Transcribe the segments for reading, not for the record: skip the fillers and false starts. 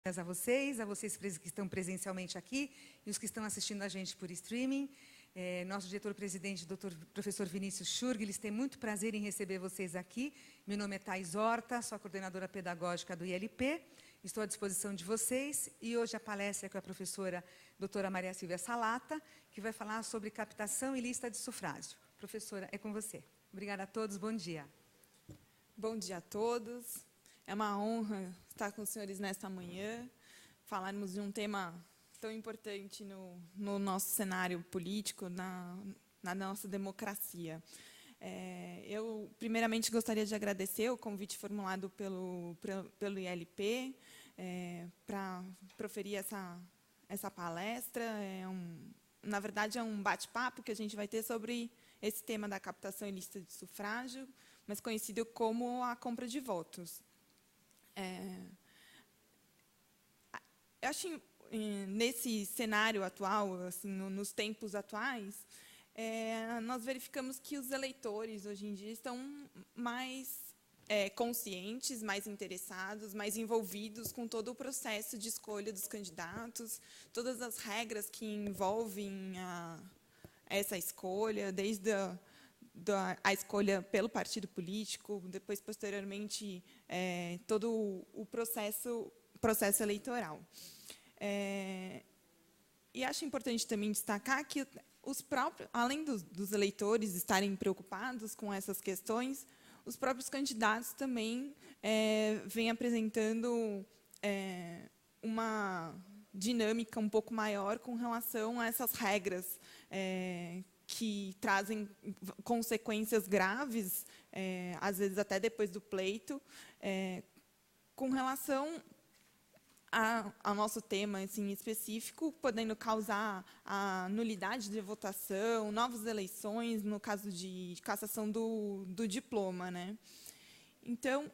A vocês que estão presencialmente aqui e os que estão assistindo a gente por streaming. Nosso diretor-presidente, professor Vinícius Schurg, eles têm muito prazer em receber vocês aqui. Meu nome é Thais Horta, sou a coordenadora pedagógica do ILP. Estou à disposição de vocês e hoje a palestra é com a professora doutora Maria Silvia Salata, que vai falar sobre captação e lista de sufrágio. Professora, é com você. Obrigada a todos, bom dia. Bom dia a todos. É uma honra estar com os senhores nesta manhã, falarmos de um tema tão importante no nosso cenário político, na nossa democracia. Eu, primeiramente, gostaria de agradecer o convite formulado pelo ILP para proferir essa palestra. Na verdade, é um bate-papo que a gente vai ter sobre esse tema da captação e lista de sufrágio, mas conhecido como a compra de votos. Eu acho nesse cenário atual, assim, nos tempos atuais, nós verificamos que os eleitores, hoje em dia, estão mais conscientes, mais interessados, mais envolvidos com todo o processo de escolha dos candidatos, todas as regras que envolvem essa escolha, desde a escolha pelo partido político, depois, posteriormente, todo o processo eleitoral. E acho importante também destacar que, além dos eleitores estarem preocupados com essas questões, os próprios candidatos também vêm apresentando uma dinâmica um pouco maior com relação a essas regras que trazem consequências graves, às vezes até depois do pleito, com relação ao nosso tema assim, específico, podendo causar a nulidade de votação, novas eleições, no caso de cassação do diploma, né? Então,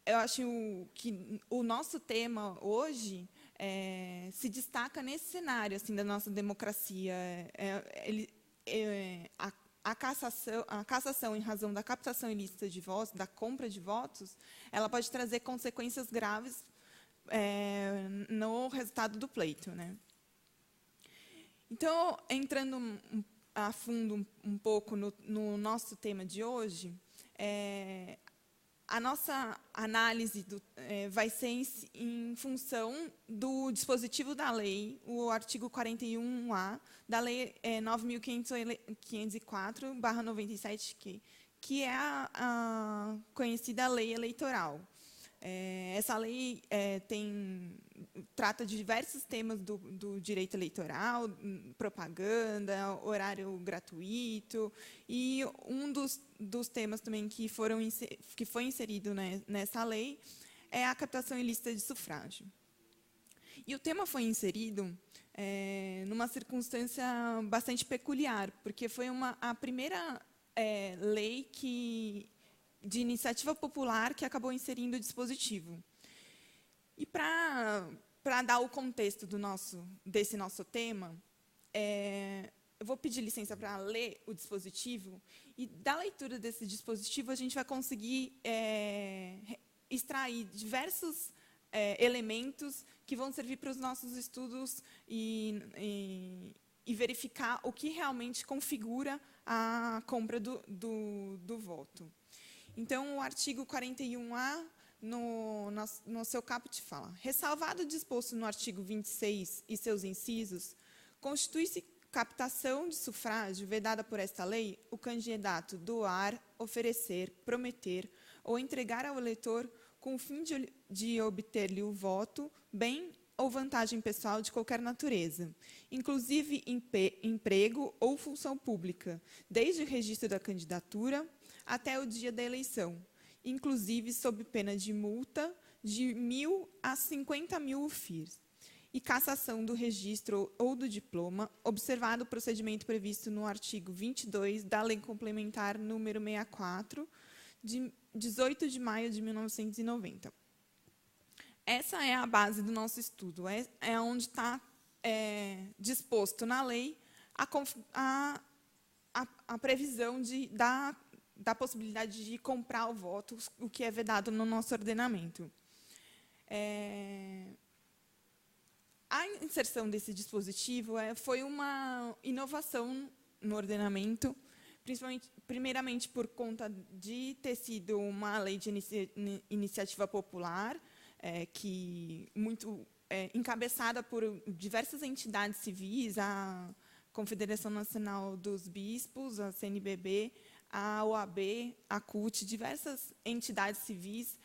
eu acho que o nosso tema hoje se destaca nesse cenário assim, da nossa democracia. A cassação em razão da captação ilícita de votos, da compra de votos, ela pode trazer consequências graves no resultado do pleito, né? Então, entrando a fundo um pouco no nosso tema de hoje, a nossa análise vai ser em função do dispositivo da lei, o artigo 41A da Lei 9.504/97, que é a conhecida lei eleitoral. Essa lei trata de diversos temas do direito eleitoral, propaganda, horário gratuito, e um dos temas também que foi inserido, né, nessa lei é a captação ilícita de sufrágio. E o tema foi inserido numa circunstância bastante peculiar, porque foi a primeira lei de iniciativa popular que acabou inserindo o dispositivo. E para dar o contexto desse nosso tema, eu vou pedir licença para ler o dispositivo, e da leitura desse dispositivo a gente vai conseguir extrair diversos elementos que vão servir para os nossos estudos e verificar o que realmente configura a compra do voto. Então, o artigo 41A, no seu caput, fala: ressalvado o disposto no artigo 26 e seus incisos, constitui-se captação de sufrágio vedada por esta lei o candidato doar, oferecer, prometer ou entregar ao eleitor com o fim de obter-lhe o voto, bem ou vantagem pessoal de qualquer natureza, inclusive emprego ou função pública, desde o registro da candidatura até o dia da eleição, inclusive sob pena de multa de 1.000 a 50.000 UFIRs, e cassação do registro ou do diploma, observado o procedimento previsto no artigo 22 da Lei Complementar número 64, de 18 de maio de 1990. Essa é a base do nosso estudo, é onde está disposto na lei a previsão da possibilidade de comprar o voto, o que é vedado no nosso ordenamento. A inserção desse dispositivo foi uma inovação no ordenamento, primeiramente por conta de ter sido uma lei de iniciativa popular, encabeçada por diversas entidades civis, a Confederação Nacional dos Bispos, a CNBB, a OAB, a CUT, diversas entidades civis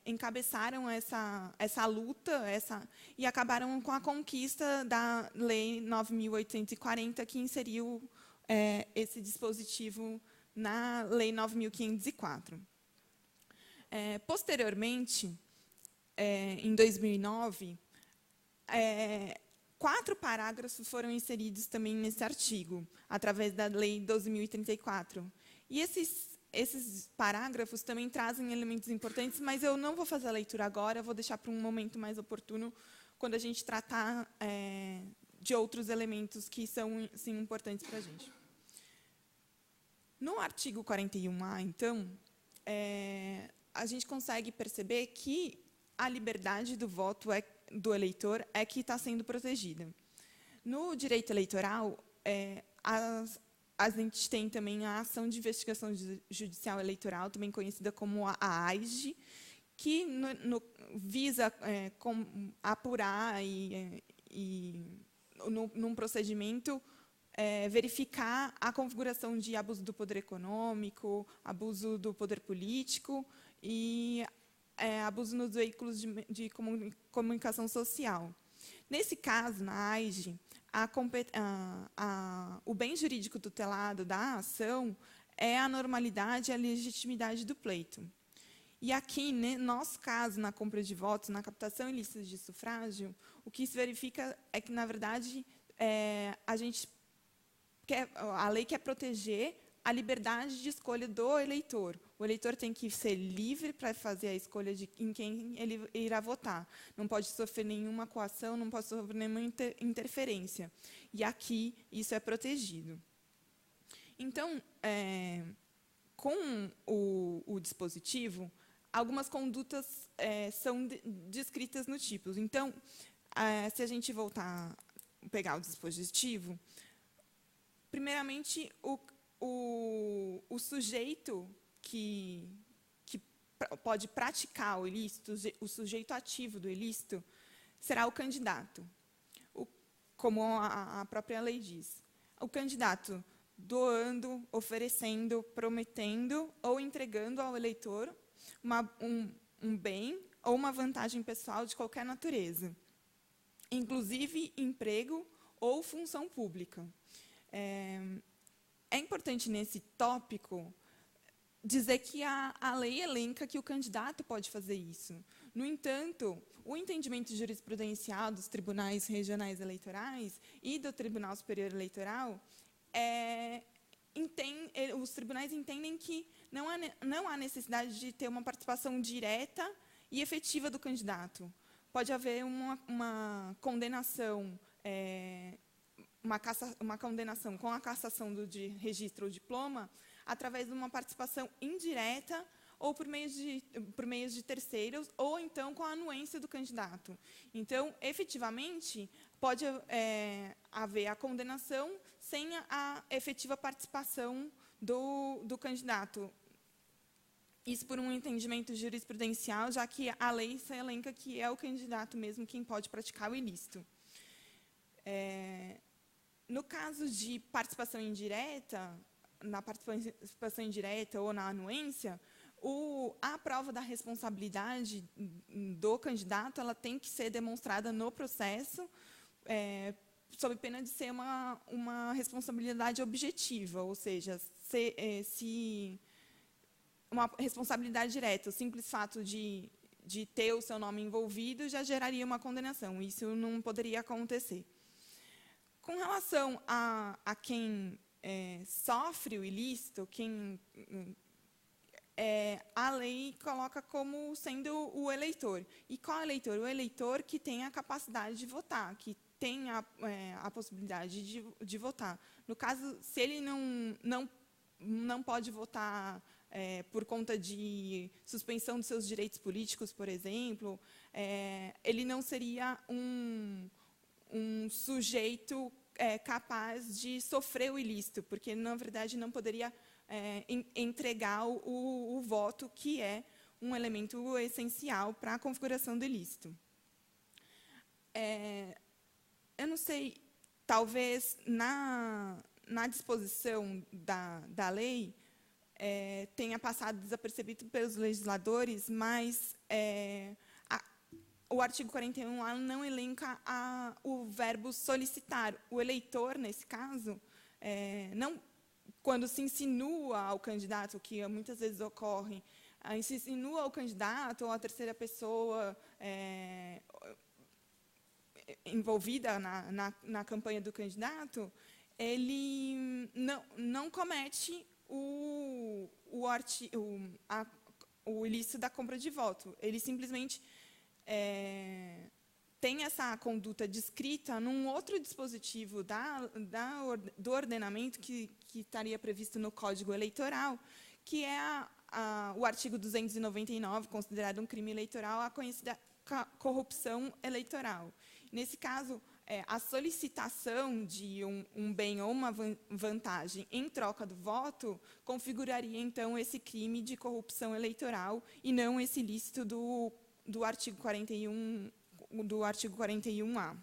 encabeçaram essa luta e acabaram com a conquista da Lei 9.840, que inseriu esse dispositivo na Lei 9.504. Posteriormente, em 2009, 4 parágrafos foram inseridos também nesse artigo, através da Lei 12.034. E esses parágrafos também trazem elementos importantes, mas eu não vou fazer a leitura agora, vou deixar para um momento mais oportuno, quando a gente tratar de outros elementos que são, sim, importantes para a gente. No artigo 41A, então, a gente consegue perceber que a liberdade do voto do eleitor que está sendo protegida. No direito eleitoral, a gente tem também a ação de investigação judicial eleitoral, também conhecida como a AIGE, que visa apurar num procedimento, verificar a configuração de abuso do poder econômico, abuso do poder político e abuso nos veículos de comunicação social. Nesse caso, na AIGE, o bem jurídico tutelado da ação é a normalidade e a legitimidade do pleito. E aqui, no nosso caso, na compra de votos, na captação ilícita de sufrágio, o que se verifica é que, na verdade, a lei quer proteger a liberdade de escolha do eleitor. O eleitor tem que ser livre para fazer a escolha em quem ele irá votar. Não pode sofrer nenhuma coação, não pode sofrer nenhuma interferência. E aqui isso é protegido. Então, com o dispositivo, algumas condutas são descritas no tipo. Então, se a gente pegar o dispositivo, primeiramente, o sujeito que pode praticar o ilícito, o sujeito ativo do ilícito, será o candidato, como a própria lei diz. O candidato doando, oferecendo, prometendo ou entregando ao eleitor um bem ou uma vantagem pessoal de qualquer natureza, inclusive emprego ou função pública. É importante, nesse tópico, dizer que a lei elenca que o candidato pode fazer isso. No entanto, o entendimento jurisprudencial dos tribunais regionais eleitorais e do Tribunal Superior Eleitoral, os tribunais entendem que não há necessidade de ter uma participação direta e efetiva do candidato. Pode haver uma condenação, uma condenação com a cassação do registro ou diploma através de uma participação indireta ou por meios de terceiros, ou então com a anuência do candidato. Então, efetivamente, pode haver a condenação sem a efetiva participação do candidato. Isso por um entendimento jurisprudencial, já que a lei se elenca que é o candidato mesmo quem pode praticar o ilícito. No caso de participação indireta, na participação indireta ou na anuência, a prova da responsabilidade do candidato ela tem que ser demonstrada no processo, sob pena de ser uma responsabilidade objetiva, ou seja, se uma responsabilidade direta, o simples fato de ter o seu nome envolvido já geraria uma condenação. Isso não poderia acontecer. Com relação a quem sofre o ilícito, a lei coloca como sendo o eleitor. E qual eleitor? O eleitor que tem a capacidade de votar, que tem a possibilidade de votar. No caso, se ele não pode votar por conta de suspensão dos seus direitos políticos, por exemplo, ele não seria um sujeito capaz de sofrer o ilícito, porque, na verdade, não poderia entregar o voto, que é um elemento essencial para a configuração do ilícito. Eu não sei, talvez, na disposição da lei, tenha passado desapercebido pelos legisladores, mas o artigo 41A não elenca o verbo solicitar. O eleitor, nesse caso, não, quando se insinua ao candidato, que muitas vezes ocorre, se insinua ao candidato ou à terceira pessoa envolvida na campanha do candidato, ele não comete o ilícito da compra de voto. Ele simplesmente tem essa conduta descrita num outro dispositivo do ordenamento que estaria previsto no Código Eleitoral, que é o artigo 299, considerado um crime eleitoral, a conhecida corrupção eleitoral. Nesse caso, a solicitação de um bem ou uma vantagem em troca do voto configuraria, então, esse crime de corrupção eleitoral e não esse ilícito do artigo 41A.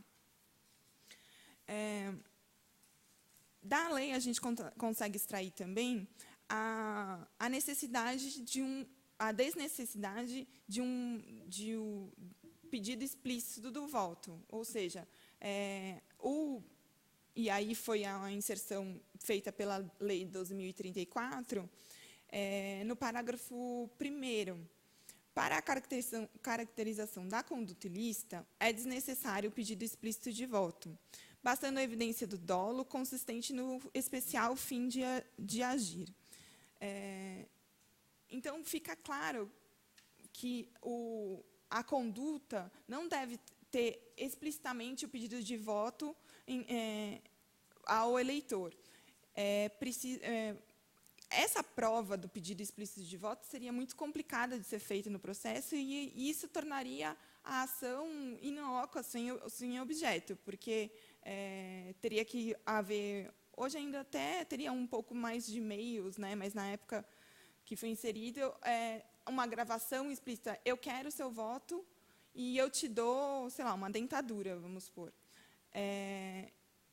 Da lei, a gente consegue extrair também a necessidade a desnecessidade de um pedido explícito do voto, ou seja, e aí foi a inserção feita pela Lei 12.034, no parágrafo 1º, para a caracterização da conduta ilícita, é desnecessário o pedido explícito de voto, bastando a evidência do dolo consistente no especial fim de agir. Então, fica claro que a conduta não deve ter explicitamente o pedido de voto ao eleitor. Essa prova do pedido explícito de voto seria muito complicada de ser feita no processo e isso tornaria a ação inócua, sem objeto, porque teria que haver... Hoje ainda até teria um pouco mais de meios, né, mas na época que foi inserido, uma gravação explícita, eu quero o seu voto e eu te dou, sei lá, uma dentadura, vamos supor.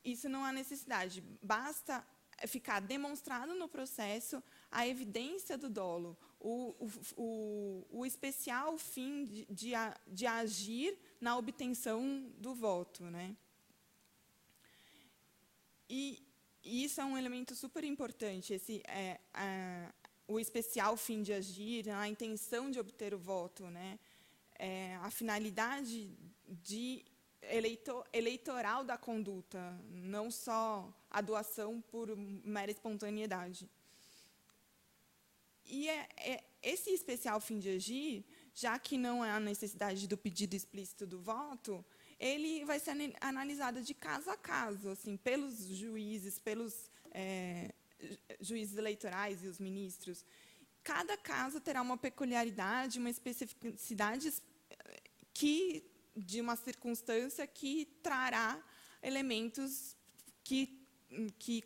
Isso não há necessidade, basta ficar demonstrado no processo a evidência do dolo, o especial fim de agir na obtenção do voto, né? E isso é um elemento super importante, o especial fim de agir, a intenção de obter o voto, né? A finalidade eleitoral da conduta, não só a doação por mera espontaneidade. E esse especial fim de agir, já que não é a necessidade do pedido explícito do voto, ele vai ser analisado de caso a caso, assim, pelos juízes, juízes eleitorais e os ministros. Cada caso terá uma peculiaridade, uma especificidade de uma circunstância que trará elementos que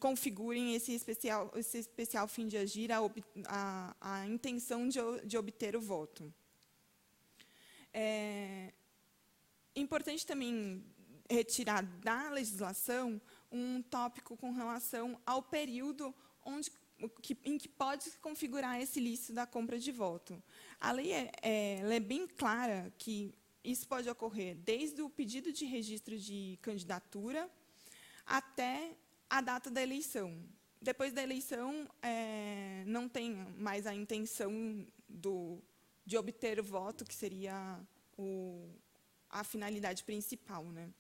configurem esse especial fim de agir, a intenção de obter o voto. Importante também retirar da legislação um tópico com relação ao período em que pode se configurar esse ilícito da compra de voto. A lei ela é bem clara que isso pode ocorrer desde o pedido de registro de candidatura até a data da eleição. Depois da eleição, não tem mais a intenção de obter o voto, que seria a finalidade principal, né?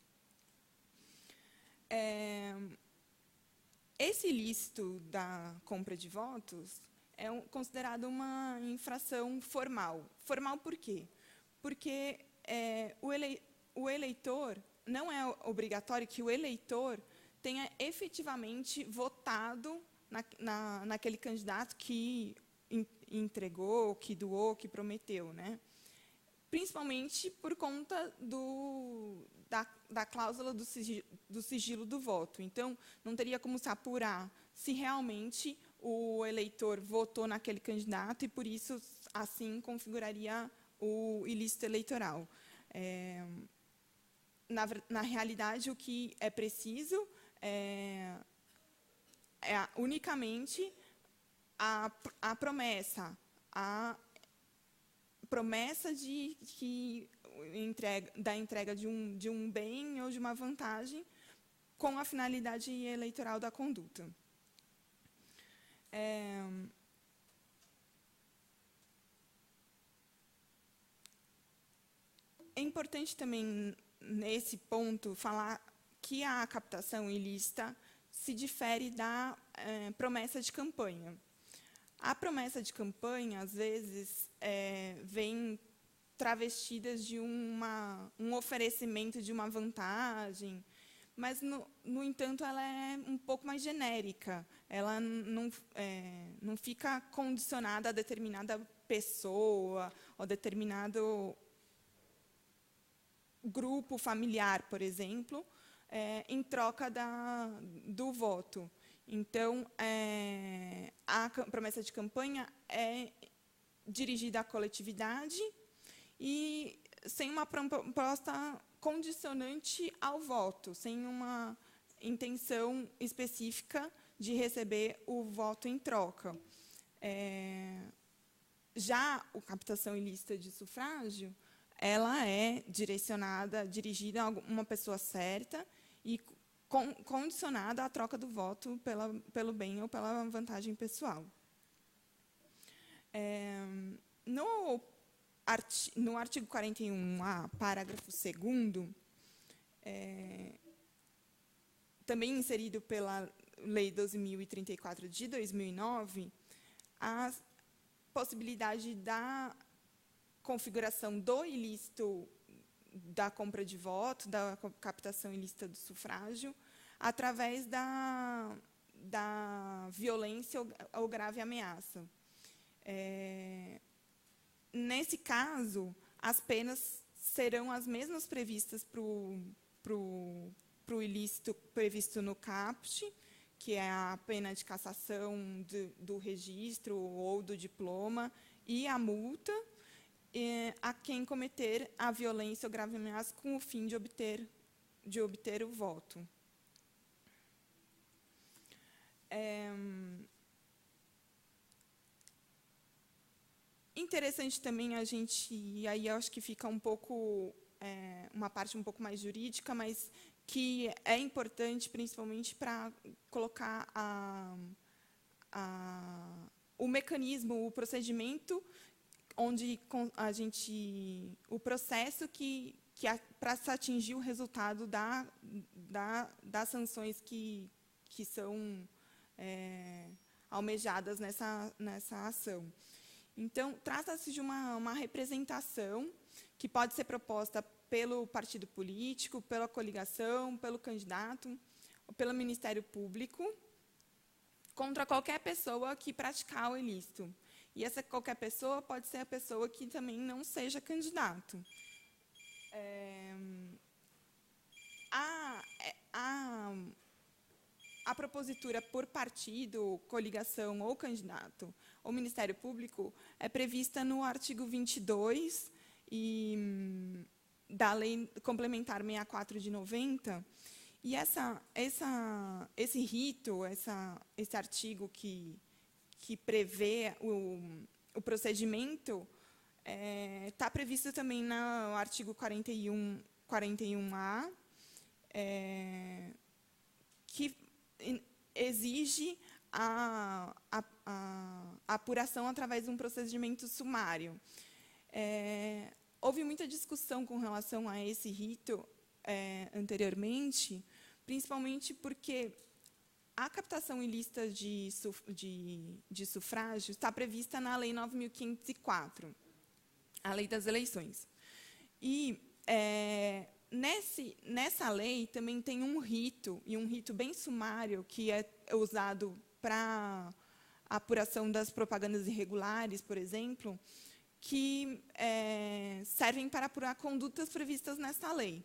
Esse ilícito da compra de votos é considerado uma infração formal. Formal por quê? Porque o eleitor, não é obrigatório que o eleitor tenha efetivamente votado naquele candidato que entregou, que doou, que prometeu, né? principalmente por conta da cláusula do sigilo do voto. Então, não teria como se apurar se realmente o eleitor votou naquele candidato e, por isso, assim, configuraria o ilícito eleitoral. Na realidade, o que é preciso é unicamente a promessa da entrega de um bem ou de uma vantagem com a finalidade eleitoral da conduta. É importante também, nesse ponto, falar que a captação ilícita se difere da promessa de campanha. A promessa de campanha, às vezes, vem travestidas de um oferecimento de uma vantagem, mas, no entanto, ela é um pouco mais genérica. Ela não fica condicionada a determinada pessoa ou determinado grupo familiar, por exemplo, em troca do voto. Então, a promessa de campanha é dirigida à coletividade e sem uma proposta condicionante ao voto, sem uma intenção específica de receber o voto em troca. Já a captação ilícita de sufrágio, ela é dirigida a uma pessoa certa e condicionada à troca do voto pelo bem ou pela vantagem pessoal. No artigo 41A, parágrafo 2º, também inserido pela Lei 12.034 de 2009, a possibilidade da configuração do ilícito da compra de voto, da captação ilícita do sufrágio, através da violência ou grave ameaça. Nesse caso, as penas serão as mesmas previstas para o ilícito previsto no CAPT, que é a pena de cassação do registro ou do diploma, e a multa, a quem cometer a violência ou grave ameaça com o fim de obter o voto. Interessante também a gente, e aí eu acho que fica um pouco, uma parte um pouco mais jurídica, mas que é importante principalmente para colocar o mecanismo, o procedimento onde o processo para se atingir o resultado das sanções que são almejadas nessa ação. Então, trata-se de uma representação que pode ser proposta pelo partido político, pela coligação, pelo candidato, ou pelo Ministério Público, contra qualquer pessoa que praticar o ilícito. E essa qualquer pessoa pode ser a pessoa que também não seja candidato. A propositura por partido, coligação ou candidato ou Ministério Público é prevista no artigo 22 da Lei Complementar 64 de 90, e esse rito, esse artigo que prevê o procedimento, está previsto também no artigo 41A, que exige a apuração através de um procedimento sumário. Houve muita discussão com relação a esse rito anteriormente, principalmente porque a captação ilícita de sufrágio está prevista na Lei 9.504, a Lei das Eleições. E nessa lei também tem um rito, e um rito bem sumário, que é usado para a apuração das propagandas irregulares, por exemplo, que servem para apurar condutas previstas nesta lei.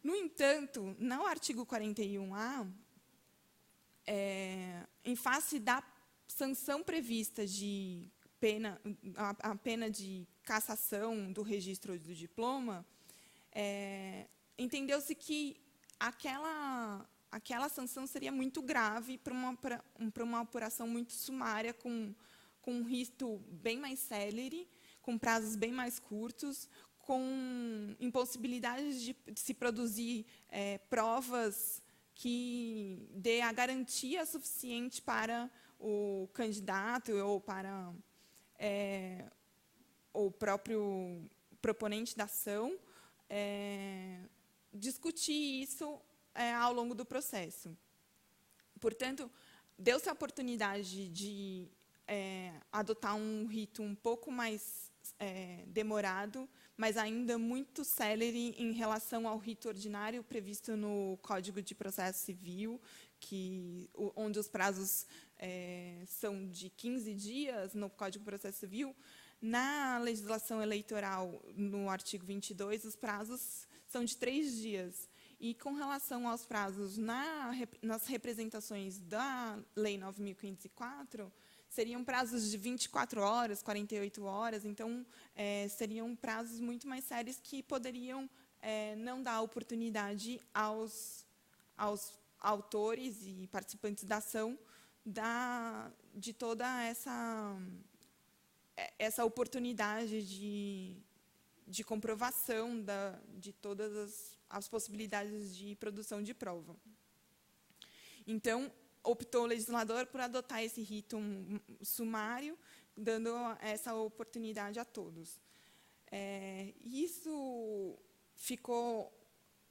No entanto, no artigo 41A, em face da sanção prevista de pena, a pena de cassação do registro do diploma, entendeu-se que aquela sanção seria muito grave para uma apuração muito sumária, com um rito bem mais célere, com prazos bem mais curtos, com impossibilidades de se produzir provas que dê a garantia suficiente para o candidato ou para o próprio proponente da ação discutir isso ao longo do processo. Portanto, deu-se a oportunidade de adotar um rito um pouco mais demorado, mas ainda muito célere em relação ao rito ordinário previsto no Código de Processo Civil, onde os prazos são de 15 dias no Código de Processo Civil. Na legislação eleitoral, no artigo 22, os prazos são de 3 dias. E, com relação aos prazos nas representações da Lei 9.504, seriam prazos de 24 horas, 48 horas, então, seriam prazos muito mais sérios que poderiam não dar oportunidade aos autores e participantes da ação de toda essa oportunidade de comprovação de todas as possibilidades de produção de prova. Então, optou o legislador por adotar esse rito sumário, dando essa oportunidade a todos. Isso ficou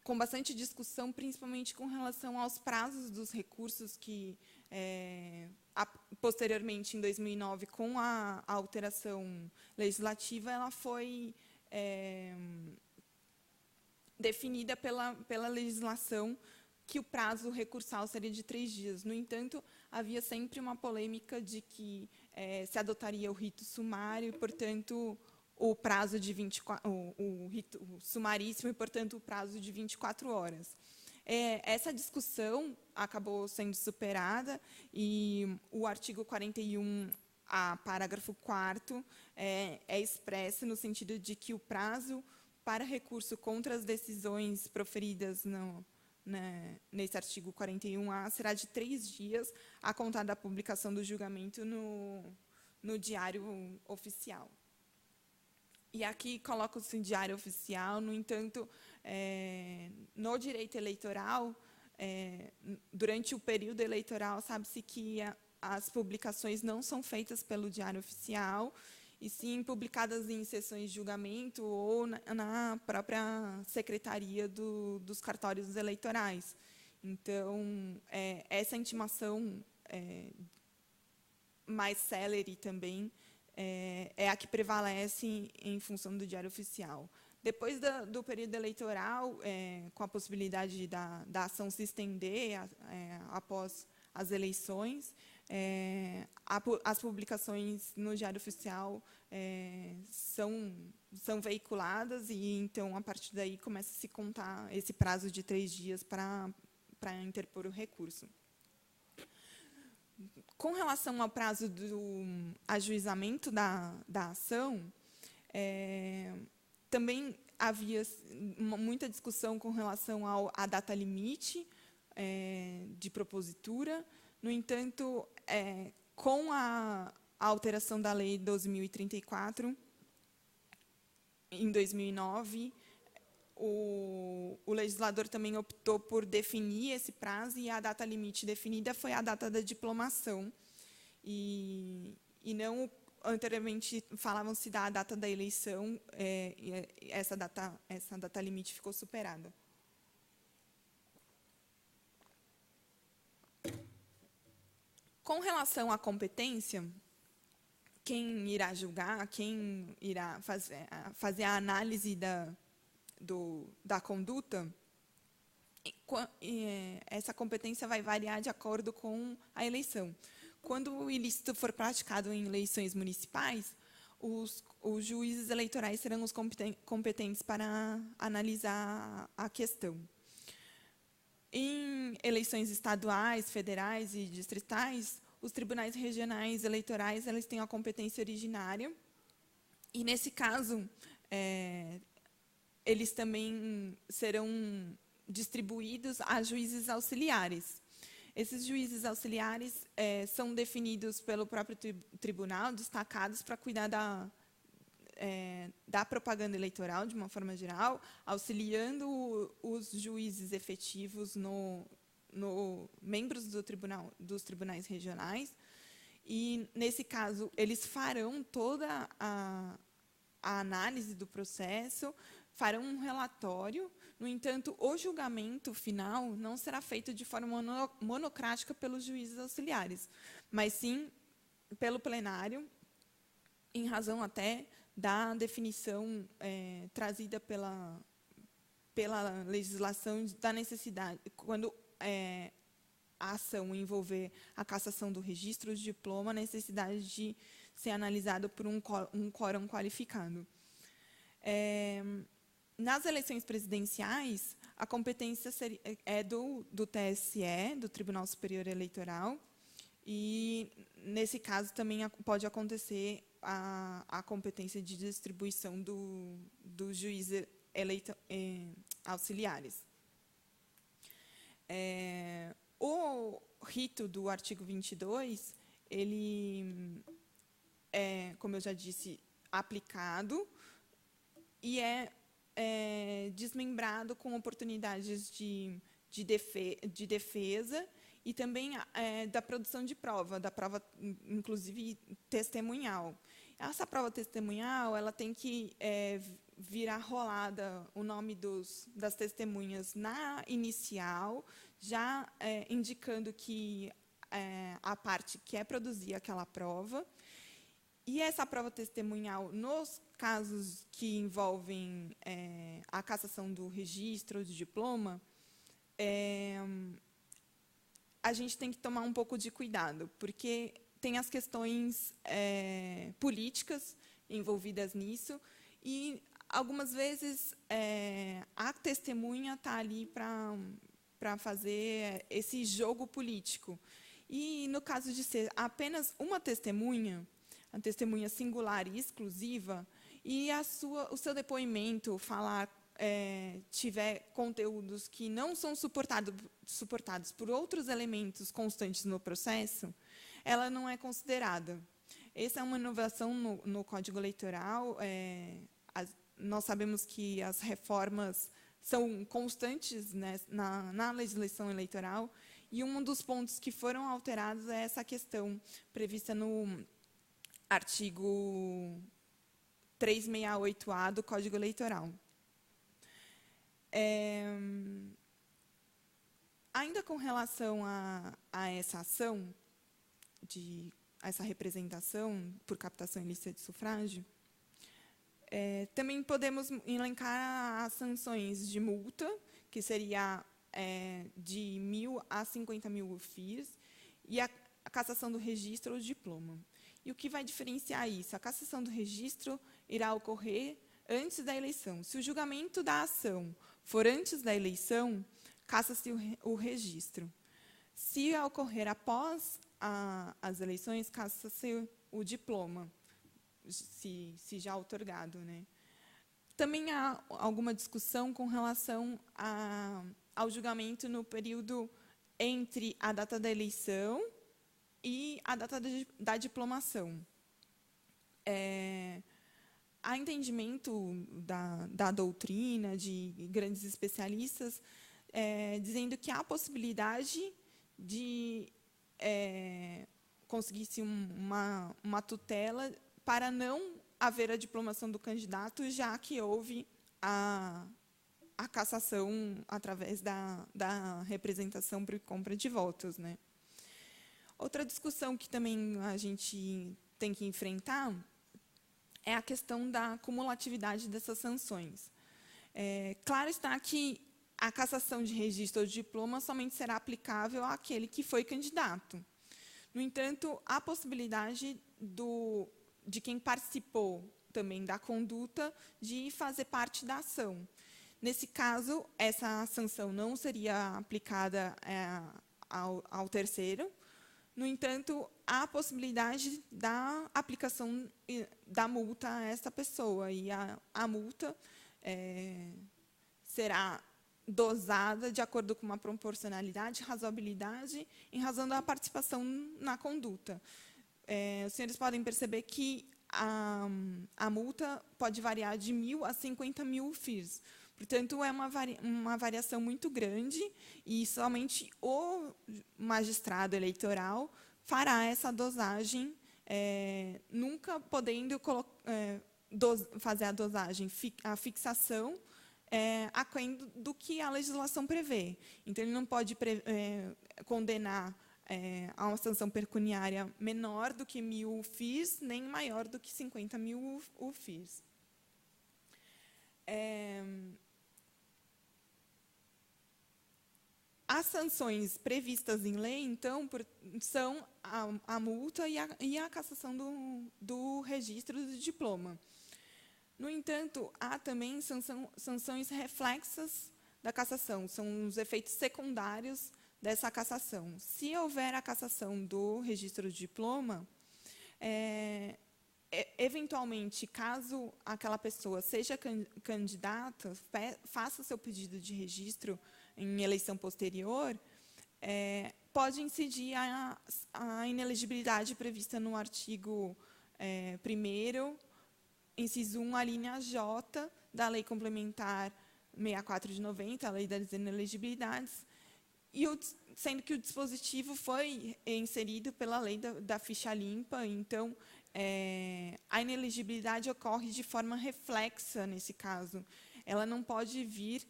com bastante discussão, principalmente com relação aos prazos dos recursos que, posteriormente, em 2009, com a alteração legislativa, ela foi definida pela legislação que o prazo recursal seria de 3 dias. No entanto, havia sempre uma polêmica de que se adotaria o rito sumário, e, portanto, o prazo de 24, o rito sumaríssimo, e, portanto, o prazo de 24 horas. Essa discussão acabou sendo superada, e o artigo 41, parágrafo 4º, é expresso no sentido de que o prazo para recurso contra as decisões proferidas nesse artigo 41A será de 3 dias, a contar da publicação do julgamento no Diário Oficial. E aqui coloca-se o Diário Oficial. No entanto, no direito eleitoral, durante o período eleitoral, sabe-se que as publicações não são feitas pelo Diário Oficial, e sim publicadas em sessões de julgamento ou na própria secretaria dos cartórios eleitorais. Então, essa intimação mais célere também é a que prevalece em função do Diário Oficial. Depois do período eleitoral, com a possibilidade da ação se estender após as eleições, as publicações no Diário Oficial são veiculadas, e, então, a partir daí, começa a se contar esse prazo de 3 dias para interpor o recurso. Com relação ao prazo do ajuizamento da ação, também havia muita discussão com relação à data limite de propositura. No entanto, com a alteração da Lei 12.034, em 2009, o legislador também optou por definir esse prazo, e a data limite definida foi a data da diplomação. E não, anteriormente, falavam-se da data da eleição, e essa data limite ficou superada. Com relação à competência, quem irá julgar, quem irá fazer a análise da conduta, essa competência vai variar de acordo com a eleição. Quando o ilícito for praticado em eleições municipais, os juízes eleitorais serão os competentes para analisar a questão. Em eleições estaduais, federais e distritais, os tribunais regionais eleitorais eles têm a competência originária, e, nesse caso, eles também serão distribuídos a juízes auxiliares. Esses juízes auxiliares são definidos pelo próprio tribunal, destacados para cuidar da propaganda eleitoral, de uma forma geral, auxiliando os juízes efetivos membros dos tribunais regionais. E, nesse caso, eles farão toda a análise do processo, farão um relatório. No entanto, o julgamento final não será feito de forma monocrática pelos juízes auxiliares, mas sim pelo plenário, em razão até da definição trazida pela legislação da necessidade, quando a ação envolver a cassação do registro de diploma, a necessidade de ser analisado por um quórum qualificado. Nas eleições presidenciais, a competência é do TSE, do Tribunal Superior Eleitoral, e, nesse caso, também pode acontecer a competência de distribuição dos juízes auxiliares. O rito do artigo 22, ele como eu já disse, aplicado e desmembrado com oportunidades de defesa e também da produção de prova, da prova, inclusive, testemunhal. Essa prova testemunhal ela tem que virar rolada o nome das testemunhas na inicial, já indicando que a parte quer produzir aquela prova. E essa prova testemunhal, nos casos que envolvem a cassação do registro de diploma, a gente tem que tomar um pouco de cuidado, porque tem as questões políticas envolvidas nisso, e, algumas vezes, a testemunha está ali para fazer esse jogo político. E, no caso de ser apenas uma testemunha, a testemunha singular e exclusiva, e o seu depoimento tiver conteúdos que não são suportados por outros elementos constantes no processo, ela não é considerada. Essa é uma inovação no Código Eleitoral. Nós sabemos que as reformas são constantes, né, na legislação eleitoral, e um dos pontos que foram alterados é essa questão prevista no artigo 368-A do Código Eleitoral. Ainda com relação a essa ação, a essa representação por captação ilícita de sufrágio, também podemos elencar as sanções de multa, que seria de 1.000 a 50.000 FIIs, e a cassação do registro ou diploma. E o que vai diferenciar isso? A cassação do registro irá ocorrer antes da eleição. Se o julgamento da ação for antes da eleição, cassa-se o registro. Se ocorrer após as eleições, cassa-se o diploma, se já outorgado, né? Também há alguma discussão com relação ao julgamento no período entre a data da eleição e a data da diplomação. Há entendimento da doutrina, de grandes especialistas, dizendo que há possibilidade de conseguir-se uma tutela para não haver a diplomação do candidato, já que houve a cassação através da representação por compra de votos, né? Outra discussão que também a gente tem que enfrentar é a questão da cumulatividade dessas sanções. Claro está que a cassação de registro ou de diploma somente será aplicável àquele que foi candidato. No entanto, há possibilidade de quem participou também da conduta de fazer parte da ação. Nesse caso, essa sanção não seria aplicada ao terceiro. No entanto, há a possibilidade da aplicação da multa a essa pessoa. E a multa será dosada de acordo com uma proporcionalidade, razoabilidade, em razão da participação na conduta. Os senhores podem perceber que a multa pode variar de 1.000 a 50.000 FIRs. Portanto, é uma variação muito grande e somente o magistrado eleitoral fará essa dosagem, nunca podendo fazer a dosagem, a fixação, aquém do que a legislação prevê. Então, ele não pode condenar a uma sanção pecuniária menor do que 1.000 FIRs, nem maior do que 50.000 FIRs. As sanções previstas em lei, então, são a multa e a cassação do registro do diploma. No entanto, há também sanções reflexas da cassação, são os efeitos secundários dessa cassação. Se houver a cassação do registro do diploma, eventualmente, caso aquela pessoa seja candidata, faça seu pedido de registro em eleição posterior, pode incidir a inelegibilidade prevista no artigo 1º, inciso 1, a linha J, da Lei Complementar 64 de 90, a Lei das Inelegibilidades, sendo que o dispositivo foi inserido pela Lei da Ficha Limpa. Então, a inelegibilidade ocorre de forma reflexa nesse caso. Ela não pode vir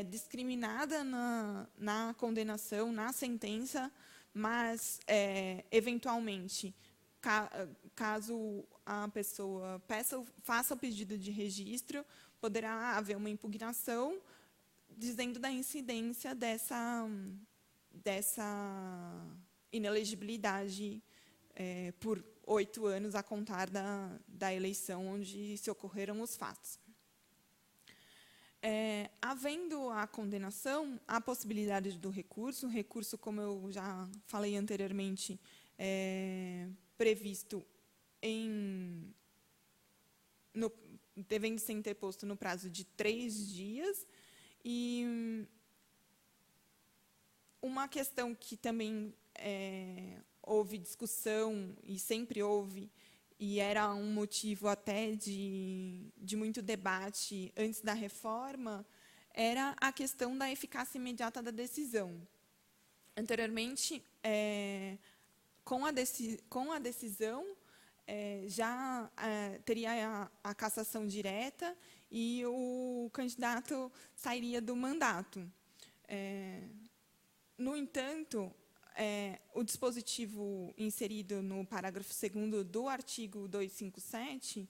discriminada na condenação, na sentença, mas, eventualmente, caso a pessoa faça o pedido de registro, poderá haver uma impugnação dizendo da incidência dessa inelegibilidade por 8 anos a contar da eleição onde se ocorreram os fatos. Havendo a condenação, há a possibilidade do recurso. O recurso, como eu já falei anteriormente, é previsto devendo ser interposto no prazo de 3 dias. E uma questão que também houve discussão, e sempre houve, e era um motivo até de muito debate antes da reforma, era a questão da eficácia imediata da decisão. Anteriormente, com a decisão, já teria a cassação direta e o candidato sairia do mandato. No entanto, o dispositivo inserido no parágrafo 2º do artigo 257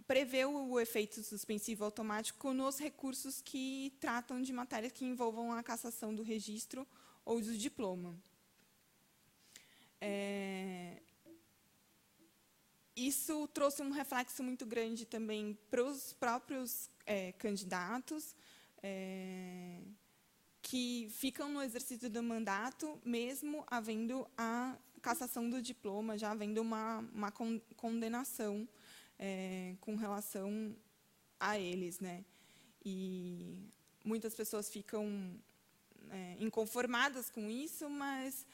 prevê o efeito suspensivo automático nos recursos que tratam de matérias que envolvam a cassação do registro ou do diploma. Isso trouxe um reflexo muito grande também para os próprios candidatos, que ficam no exercício do mandato, mesmo havendo a cassação do diploma, já havendo uma condenação com relação a eles, né? E muitas pessoas ficam inconformadas com isso, mas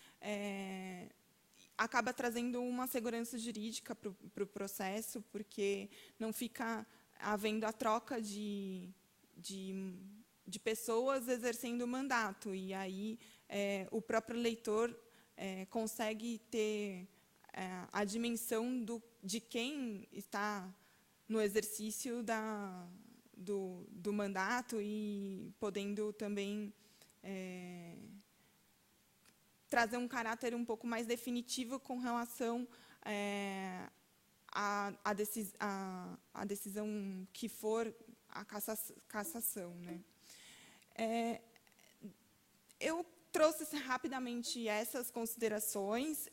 acaba trazendo uma segurança jurídica para o processo, porque não fica havendo a troca de pessoas exercendo o mandato. E aí o próprio eleitor consegue ter a dimensão de quem está no exercício do mandato e podendo também trazer um caráter um pouco mais definitivo com relação à decisão que for a cassação, né? Eu trouxe rapidamente essas considerações.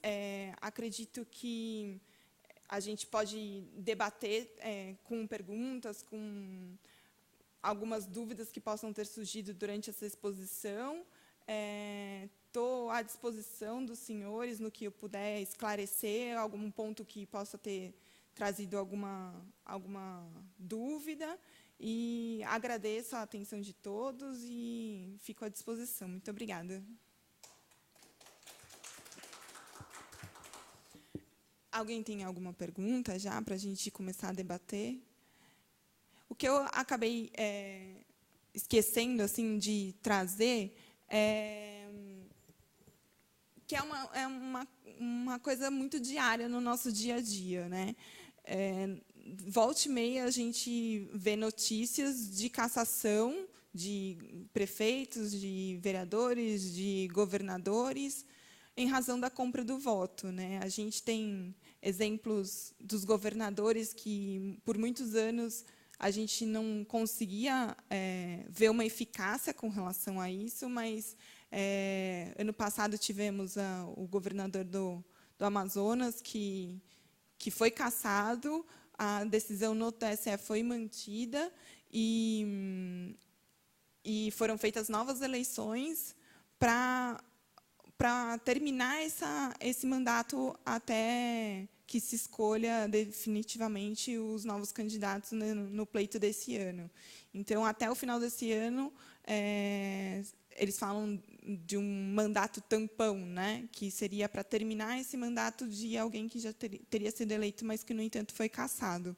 Acredito que a gente pode debater com perguntas, com algumas dúvidas que possam ter surgido durante essa exposição. Estou à disposição dos senhores no que eu puder esclarecer, algum ponto que possa ter trazido alguma dúvida. E agradeço a atenção de todos e fico à disposição. Muito obrigada. Alguém tem alguma pergunta já para a gente começar a debater? O que eu acabei esquecendo assim de trazer que é uma coisa muito diária no nosso dia a dia, né? Volta e meia a gente vê notícias de cassação de prefeitos, de vereadores, de governadores, em razão da compra do voto, né? A gente tem exemplos dos governadores que, por muitos anos, a gente não conseguia ver uma eficácia com relação a isso, mas ano passado tivemos o governador do Amazonas, que foi cassado, a decisão no TSE foi mantida e foram feitas novas eleições para terminar esse mandato até que se escolha definitivamente os novos candidatos no pleito desse ano. Então, até o final desse ano, eles falam de um mandato tampão, né, que seria para terminar esse mandato de alguém que já teria sido eleito, mas que, no entanto, foi cassado.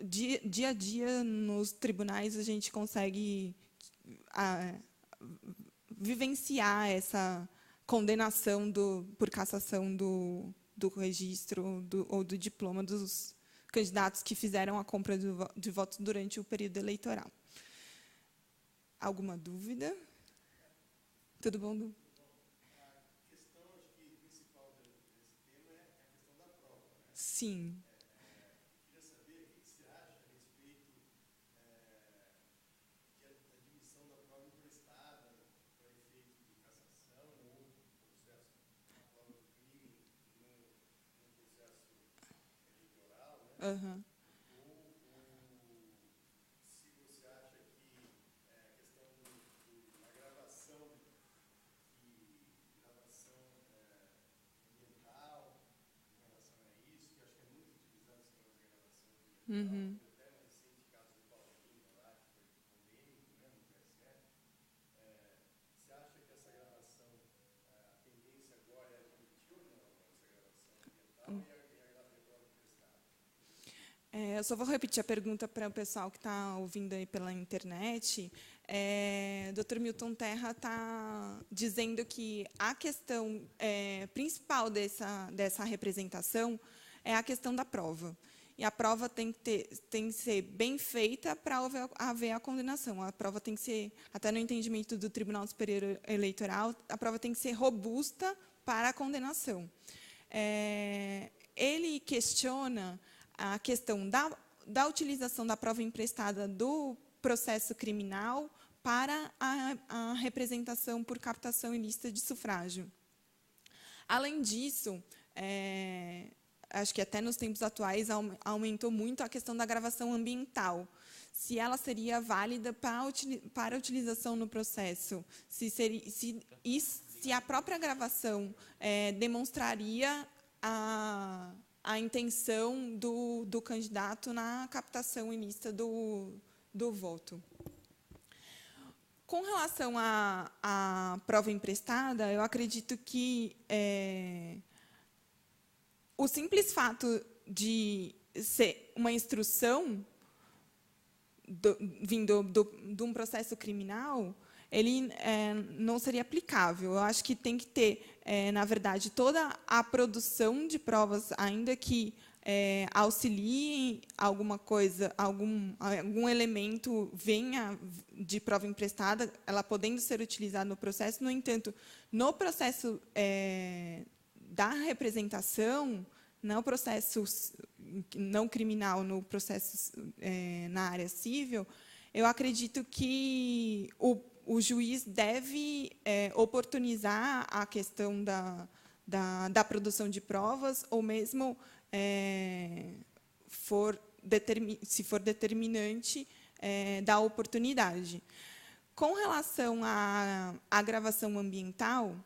Dia a dia, nos tribunais, a gente consegue vivenciar essa condenação por cassação do registro ou do diploma dos candidatos que fizeram a compra de votos durante o período eleitoral. Alguma dúvida? Tudo bom? A questão, acho que, principal desse tema é a questão da prova, né? Sim. Queria saber o que você acha a respeito da admissão da prova emprestada para efeito de cassação ou processo, a prova do crime no processo eleitoral, né? Uhum. Uhum. Até no recente caso do Paulinho, lá, que foi polêmico, né, no TSE, você acha que essa gravação, a tendência agora é admitir ou não essa gravação ambiental e a prova emprestada? Eu só vou repetir a pergunta para o pessoal que está ouvindo aí pela internet. Dr. Milton Terra está dizendo que a questão principal dessa representação é a questão da prova. E a prova tem que ser bem feita para haver a condenação. A prova tem que ser, até no entendimento do Tribunal Superior Eleitoral, a prova tem que ser robusta para a condenação. Ele questiona a questão da utilização da prova emprestada do processo criminal para a representação por captação ilícita de sufrágio. Além disso, acho que até nos tempos atuais aumentou muito a questão da gravação ambiental. Se ela seria válida para a utilização no processo, se a própria gravação demonstraria a intenção do candidato na captação ilícita do voto. Com relação à prova emprestada, eu acredito que o simples fato de ser uma instrução vindo de um processo criminal, ele não seria aplicável. Eu acho que tem que ter, na verdade, toda a produção de provas, ainda que auxiliem alguma coisa, algum elemento venha de prova emprestada, ela podendo ser utilizada no processo. No entanto, no processo da representação, no processo não criminal, no processo na área civil, eu acredito que o juiz deve oportunizar a questão da produção de provas, ou mesmo, se for determinante, da oportunidade. Com relação à gravação ambiental,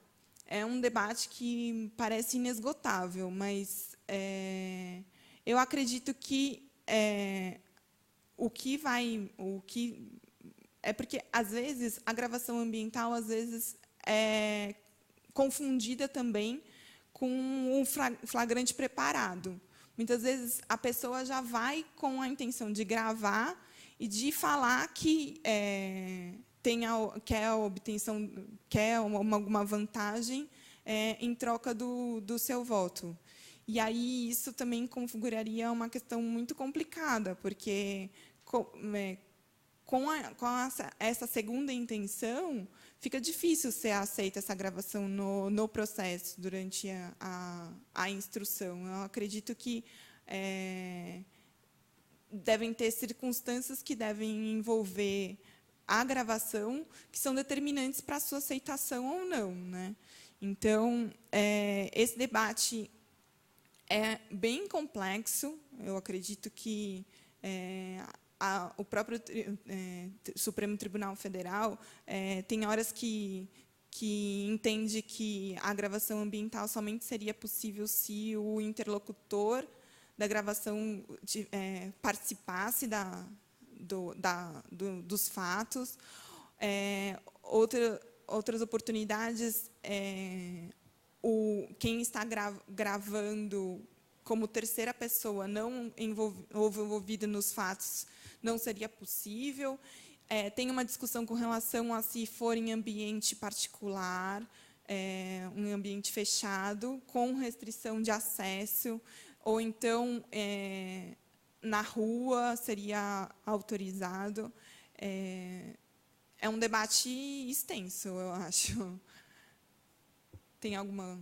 é um debate que parece inesgotável, mas eu acredito que é porque, às vezes, a gravação ambiental é confundida também com um flagrante preparado. Muitas vezes, a pessoa já vai com a intenção de gravar e de falar que quer a obtenção, quer alguma vantagem em troca do seu voto. E aí isso também configuraria uma questão muito complicada, porque com essa segunda intenção, fica difícil ser aceita essa gravação no processo, durante a instrução. Eu acredito que devem ter circunstâncias que devem envolver a gravação, que são determinantes para a sua aceitação ou não, né? Então, esse debate é bem complexo. Eu acredito que o próprio Supremo Tribunal Federal tem horas que entende que a gravação ambiental somente seria possível se o interlocutor da gravação participasse dos fatos. Outras oportunidades, quem está gravando como terceira pessoa não envolvida nos fatos não seria possível. Tem uma discussão com relação a se for em ambiente particular, um ambiente fechado, com restrição de acesso, ou então na rua seria autorizado. É um debate extenso, eu acho. Tem alguma...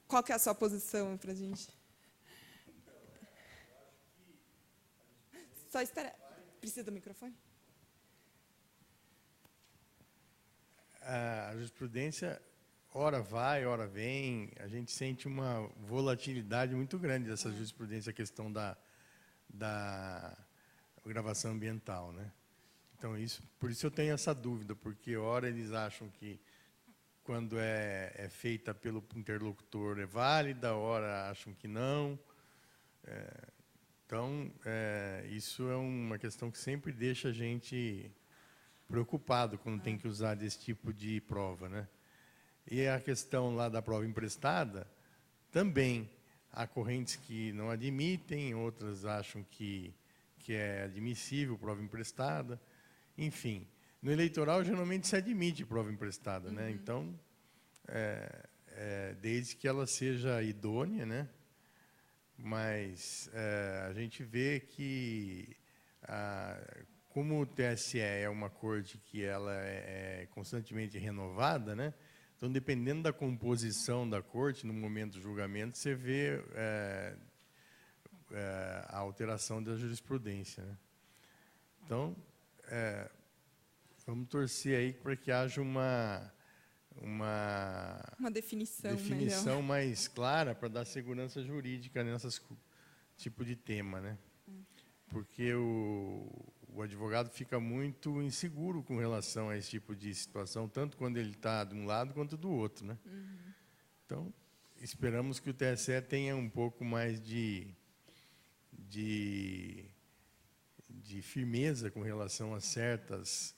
Qual que é a sua posição para a gente? Só espera. Precisa do microfone? A jurisprudência, ora vai, ora vem. A gente sente uma volatilidade muito grande dessa jurisprudência, a questão da gravação ambiental, né? Então, por isso eu tenho essa dúvida, porque, ora, eles acham que, quando é feita pelo interlocutor, é válida, ora acham que não. Então, isso é uma questão que sempre deixa a gente preocupado quando tem que usar desse tipo de prova, né? E a questão lá da prova emprestada, também há correntes que não admitem, outras acham que é admissível prova emprestada. Enfim, no eleitoral, geralmente, se admite prova emprestada, né? Então, desde que ela seja idônea, né? Mas a gente vê que, como o TSE é uma corte que ela é constantemente renovada, né? Então, dependendo da composição da corte, no momento do julgamento, você vê a alteração da jurisprudência, né? Então, vamos torcer aí para que haja uma definição mais clara para dar segurança jurídica nessas tipo de tema, né? Porque o advogado fica muito inseguro com relação a esse tipo de situação, tanto quando ele está de um lado quanto do outro, né? Então, esperamos que o TSE tenha um pouco mais de firmeza com relação a certas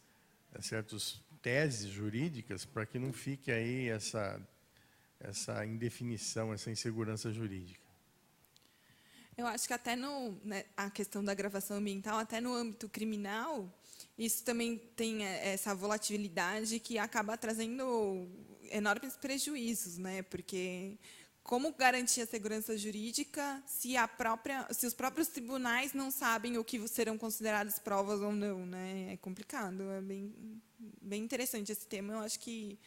teses jurídicas, para que não fique aí essa indefinição, essa insegurança jurídica. Eu acho que até a questão da gravação ambiental, até no âmbito criminal, isso também tem essa volatilidade que acaba trazendo enormes prejuízos, né? Porque como garantir a segurança jurídica se os próprios tribunais não sabem o que serão consideradas provas ou não, né? É complicado, é bem interessante esse tema. Eu acho que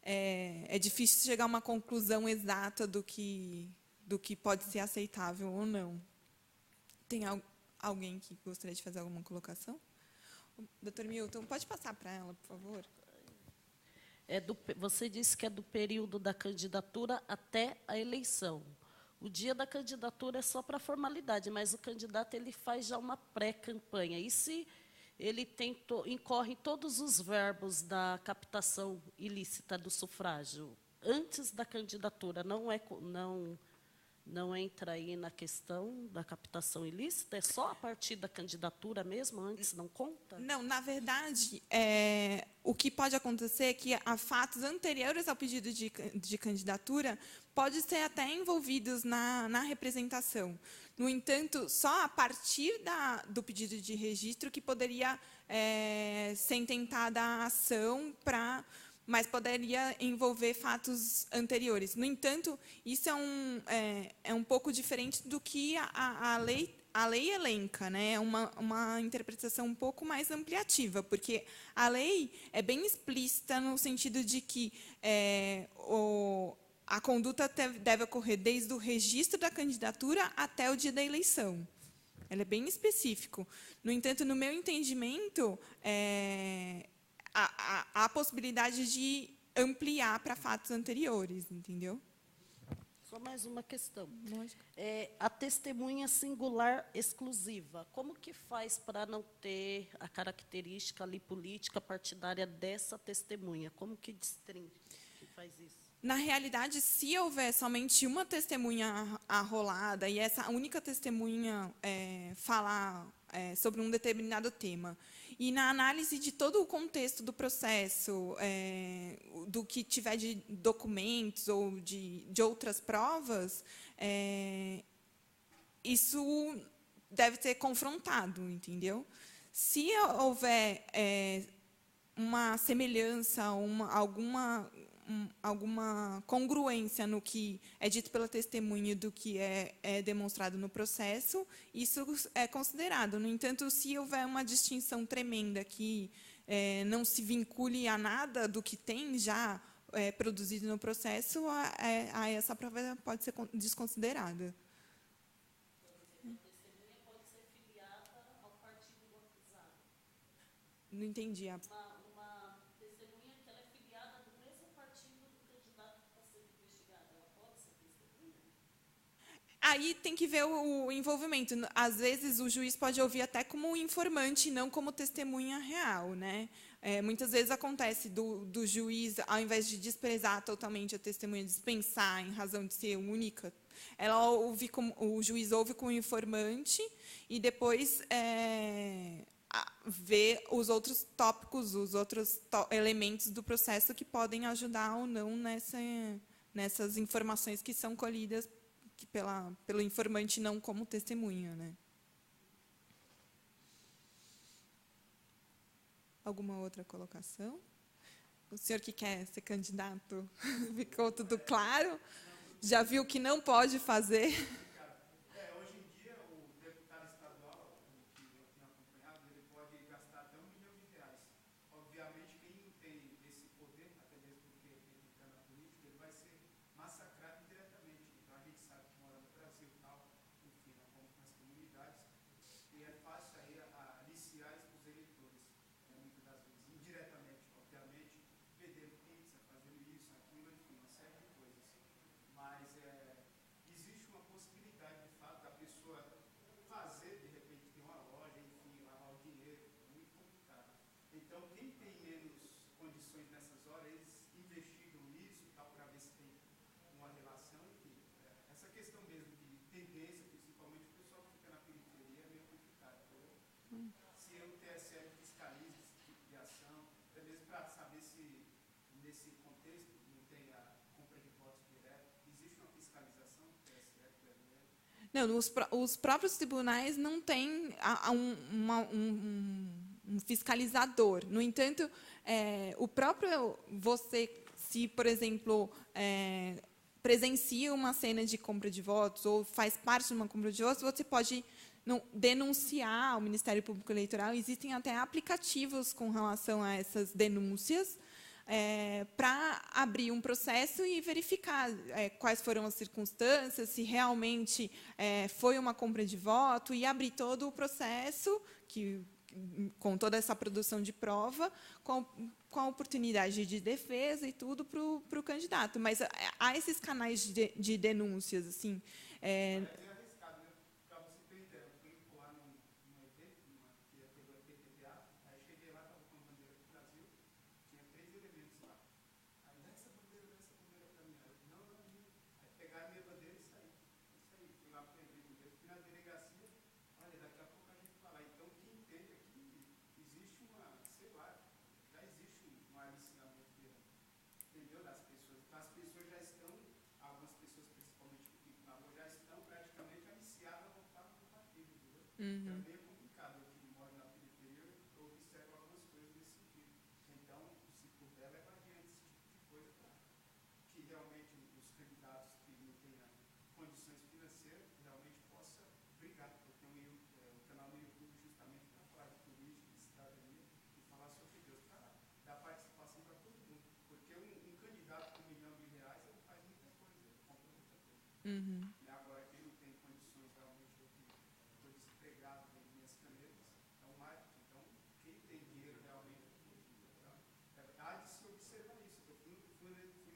é difícil chegar a uma conclusão exata do que pode ser aceitável ou não. Tem alguém que gostaria de fazer alguma colocação? Dr. Milton, pode passar para ela, por favor? Você disse que é do período da candidatura até a eleição. O dia da candidatura é só para formalidade, mas o candidato ele faz já uma pré-campanha. E se ele incorre em todos os verbos da captação ilícita do sufrágio antes da candidatura, não entra aí na questão da captação ilícita? É só a partir da candidatura mesmo, antes não conta? Não, na verdade, o que pode acontecer é que a fatos anteriores ao pedido de candidatura podem ser até envolvidos na representação. No entanto, só a partir do pedido de registro que poderia ser intentada a ação mas poderia envolver fatos anteriores. No entanto, isso é um pouco diferente do que a lei elenca, né? É uma interpretação um pouco mais ampliativa, porque a lei é bem explícita no sentido de que a conduta deve ocorrer desde o registro da candidatura até o dia da eleição. Ela é bem específico. No entanto, no meu entendimento, há a possibilidade de ampliar para fatos anteriores, entendeu? Só mais uma questão. Lógico. A testemunha singular exclusiva, como que faz para não ter a característica ali política partidária dessa testemunha? Como que destrincha que faz isso? Na realidade, se houver somente uma testemunha arrolada e essa única testemunha falar sobre um determinado tema, e na análise de todo o contexto do processo, do que tiver de documentos ou de outras provas, isso deve ser confrontado, entendeu? Se houver uma semelhança, alguma congruência no que é dito pela testemunha do que é demonstrado no processo, isso é considerado. No entanto, se houver uma distinção tremenda que não se vincule a nada do que tem já produzido no processo, essa prova pode ser desconsiderada. A testemunha pode ser filiada ao partido do acusado. Não entendi. Uma testemunha que ela é filiada do mesmo partido do candidato que está sendo investigado, ela pode ser testemunha? Aí tem que ver o envolvimento. Às vezes, o juiz pode ouvir até como informante, não como testemunha real, né? Muitas vezes acontece do juiz, ao invés de desprezar totalmente a testemunha, dispensar em razão de ser única, o juiz ouve como informante e depois vê os outros tópicos, os outros elementos do processo que podem ajudar ou não nessas informações que são colhidas pelo informante, não como testemunha, né? Alguma outra colocação? O senhor que quer ser candidato, ficou tudo claro? Já viu que não pode fazer? Hoje em dia, o deputado estadual, que eu tenho acompanhado, ele pode gastar até R$1 milhão. Obviamente, quem tem esse poder, até mesmo porque ele está na política, ele vai ser massacrado indiretamente. Então, a gente sabe que mora no Brasil, tal, enfim, nas comunidades, e é fácil aí aliciar os eleitores, muitas das vezes, indiretamente, obviamente, vendendo pizza, fazendo isso, aquilo, enfim, uma série de coisas. Mas existe uma possibilidade, de fato, da pessoa fazer, de repente, ter uma loja, enfim, lavar o dinheiro, é muito complicado. Então, quem tem menos condições nessas horas, eles investigam nisso e tal, para ver se tem uma relação, enfim. Essa questão mesmo de tendência, principalmente o pessoal que fica na periferia, é meio complicado. Se o TSE fiscaliza esse tipo de ação, até mesmo para saber se, nesse contexto, não tem a compra de votos direta, existe uma fiscalização do TSE brasileiro? Não, os próprios tribunais não têm um fiscalizador. No entanto, você, se, por exemplo, presencia uma cena de compra de votos ou faz parte de uma compra de votos, você pode denunciar ao Ministério Público Eleitoral. Existem até aplicativos com relação a essas denúncias, para abrir um processo e verificar quais foram as circunstâncias, se realmente foi uma compra de voto, e abrir todo o processo, que com toda essa produção de prova, com a oportunidade de defesa e tudo para o candidato. Mas há esses canais de denúncias, assim. É arriscado, né? Para você ter ideia, eu fui lá num evento, que ia ter o PPTA, aí cheguei lá, estava com a bandeira do Brasil, tinha 3 elementos lá. Aí, dá essa bandeira para mim. Aí eu, não, não, não. Aí pegaram minha bandeira e saí. Isso aí, fui lá para o evento mesmo, fui na delegacia, olha, daqui a pouco a gente vai lá. Então, quem entende aqui, existe uma, sei lá, já existe um aliciamento mesmo, entendeu? Das pessoas. Então, as pessoas já estão, algumas pessoas, principalmente que ficam na rua, já estão praticamente aliciadas a votar no partido, entendeu? Também é complicado. Eu que moro na periferia, eu observo algumas coisas nesse sentido. Então, se puder, leva adiante esse tipo de coisa para que realmente os candidatos que não tenham condições financeiras realmente possam brigar. Eu tenho um canal no YouTube justamente para falar de política, de cidadania e falar sobre Deus, para dar participação para todo mundo. Porque um candidato com R$ 1 milhão ele faz muita coisa, ele compra muita coisa. E agora, quem não tem condições realmente, eu que estou desempregado, tenho minhas canetas, é um marketing. Então, quem tem dinheiro realmente, há de se observar isso. Eu fui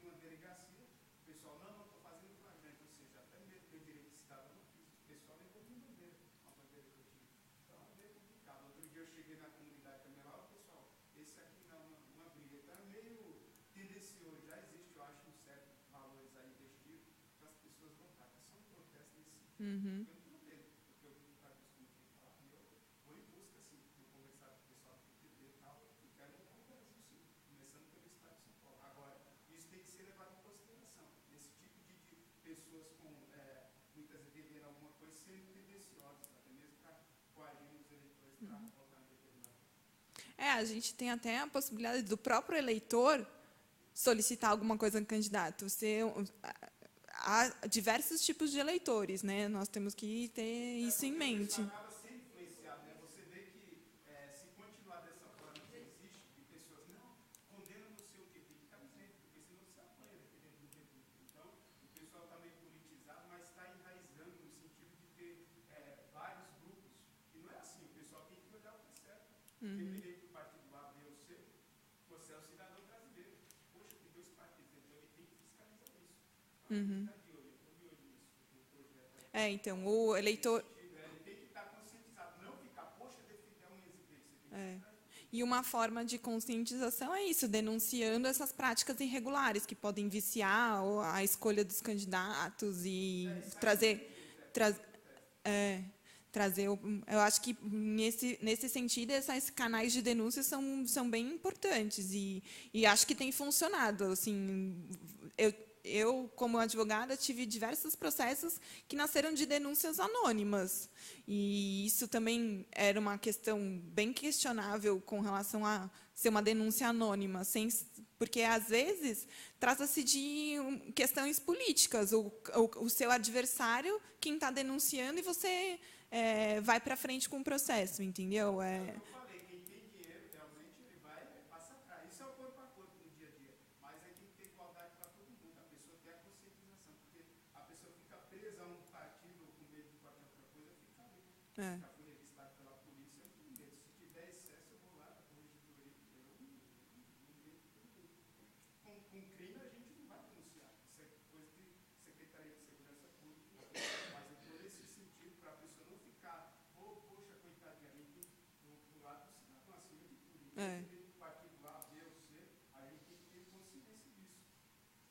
numa delegacia, o pessoal, não, estou fazendo flagrante, ou seja, até mesmo ter direito de cidadão não fiz. O pessoal levou minha bandeira, uma bandeira que eu tinha. Então, é meio complicado. Outro dia eu cheguei na comunidade também lá, o pessoal, esse aqui não, uma briga. Então, é meio tendencioso. Já existe, eu acho, um certo valores aí investidos para as pessoas votarem. É só um protesto nesse sentido. Eu não estou vendo, porque eu vi que o Carlos como tem falado, e eu vou em busca, assim, de conversar com o pessoal do PTB e tal, e quero levar o Brasil, sim, começando pelo Estado de São Paulo. Agora, isso tem que ser levado em consideração. Esse tipo de pessoas com, muitas vezes, devendo alguma coisa, sendo tendenciosas, até mesmo para coagir os eleitores para votar em determinado. A gente tem até a possibilidade do próprio eleitor solicitar alguma coisa no candidato. Há diversos tipos de eleitores, né? Nós temos que ter isso em mente. Acaba sendo influenciado, né? Você vê que se continuar dessa forma que existe, e pessoas não condenam não sei o que, tem que estar dizendo, porque senão você apanha dependendo do repúblico. Então, o pessoal está meio politizado, mas está enraizando no sentido de ter vários grupos. E não é assim, o pessoal tem que olhar o que é certo. Independente do partido A, B ou C, você é o cidadão brasileiro. Poxa, tem 2 partidos, então ele tem que fiscalizar isso. Está de olho, eu estou de olho nisso, no projeto. Então, o eleitor... Ele tem que estar conscientizado, não ficar, poxa, defender uma exigência. E uma forma de conscientização é isso, denunciando essas práticas irregulares que podem viciar a escolha dos candidatos e eu acho que nesse sentido esses canais de denúncia são bem importantes e acho que tem funcionado. Assim, eu, como advogada, tive diversos processos que nasceram de denúncias anônimas. E isso também era uma questão bem questionável com relação a ser uma denúncia anônima, porque, às vezes, trata-se de questões políticas. O seu adversário, quem está denunciando, e você vai para frente com o processo, entendeu? Eu falei, quem tem dinheiro, realmente, ele vai massacrar. Isso é o corpo a corpo no dia a dia. Mas aí tem que ter igualdade para todo mundo. A pessoa tem a conscientização, porque a pessoa fica presa a um partido ou com medo de qualquer outra coisa, fica ali. Já fui revistado pela polícia, eu tenho medo. Se tiver excesso, eu vou lá na corregedoria. Com crime, a gente não vai denunciar. Isso é coisa de Secretaria de Segurança Pública. Mas eu estou nesse sentido, para a pessoa não ficar, poxa, coitadinha, ali, do lado do cidadão, acima de tudo. Independente do partido A, B ou C, a gente tem que ter consciência disso.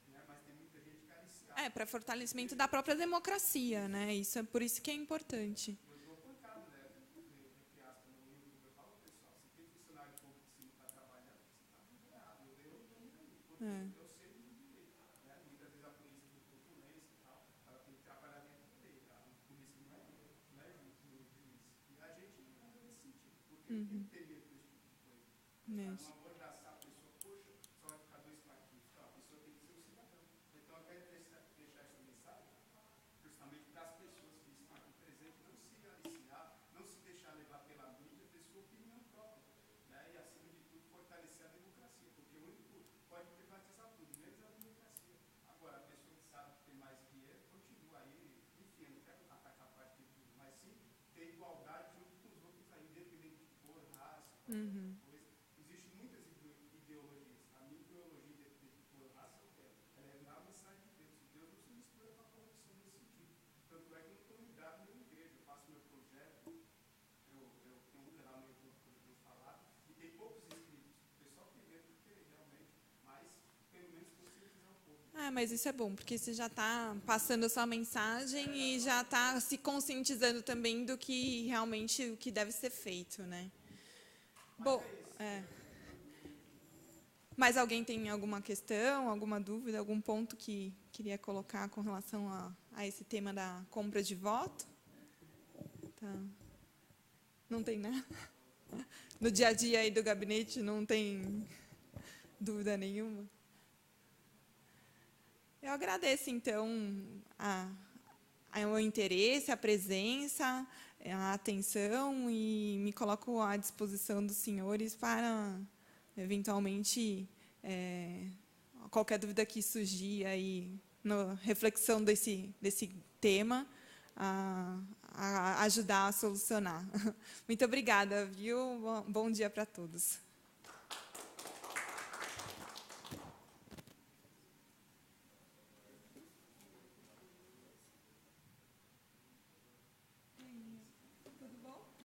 Né? Mas tem muita gente que é aliciada. Para fortalecimento da própria democracia, né? Isso é por isso que é importante. Eu dou pancada, né? Entre aspas, no YouTube, eu falo, pessoal, se tem funcionário público que não está trabalhando, você está tudo errado. Eu não estou nem aí, porque eu sei do direito. Né? Muitas vezes a polícia tem truculência e tal, ela tem que trabalhar dentro da lei. A polícia não é juiz. E a gente não é nesse sentido, porque tem que ter medo desse tipo de coisa. Não amordaçar a pessoa, poxa, só vai ficar 2 partidos. A pessoa tem que ser um cidadão. Então, eu quero deixar essa mensagem justamente para as pessoas que estão aqui presentes não se aliciar, não se deixar levar pela mídia, ter sua opinião própria. Né? E, acima de tudo, fortalecer a democracia, porque o único pode privatizar tudo, menos a democracia. Agora, a pessoa que sabe que tem mais dinheiro, continua aí, enfim, eu não quero atacar partido, mas sim ter igualdade junto com os outros aí, independente de cor, raça, Existem muitas ideologias. A minha ideologia de pura raça ela é na mensagem de Deus. Deus não se mistura com a corrupção nesse sentido. Tanto é que eu não estou ligado na minha igreja. Eu faço meu projeto, eu tenho um canal no YouTube que eu tenho falado, e tem poucos inscritos. O pessoal tem medo porque realmente, mas pelo menos conscientizar um pouco. Ah, mas isso é bom, porque você já está passando a sua mensagem e já está se conscientizando também do que realmente o que deve ser feito, né? Bom, mais alguém tem alguma questão, alguma dúvida, algum ponto que queria colocar com relação a esse tema da compra de voto? Tá. Não tem, né? No dia a dia aí do gabinete não tem dúvida nenhuma? Eu agradeço, então, o interesse, a presença, a atenção e me coloco à disposição dos senhores para, eventualmente, qualquer dúvida que surgir aí na reflexão desse tema, a ajudar a solucionar. Muito obrigada, viu? Bom dia para todos.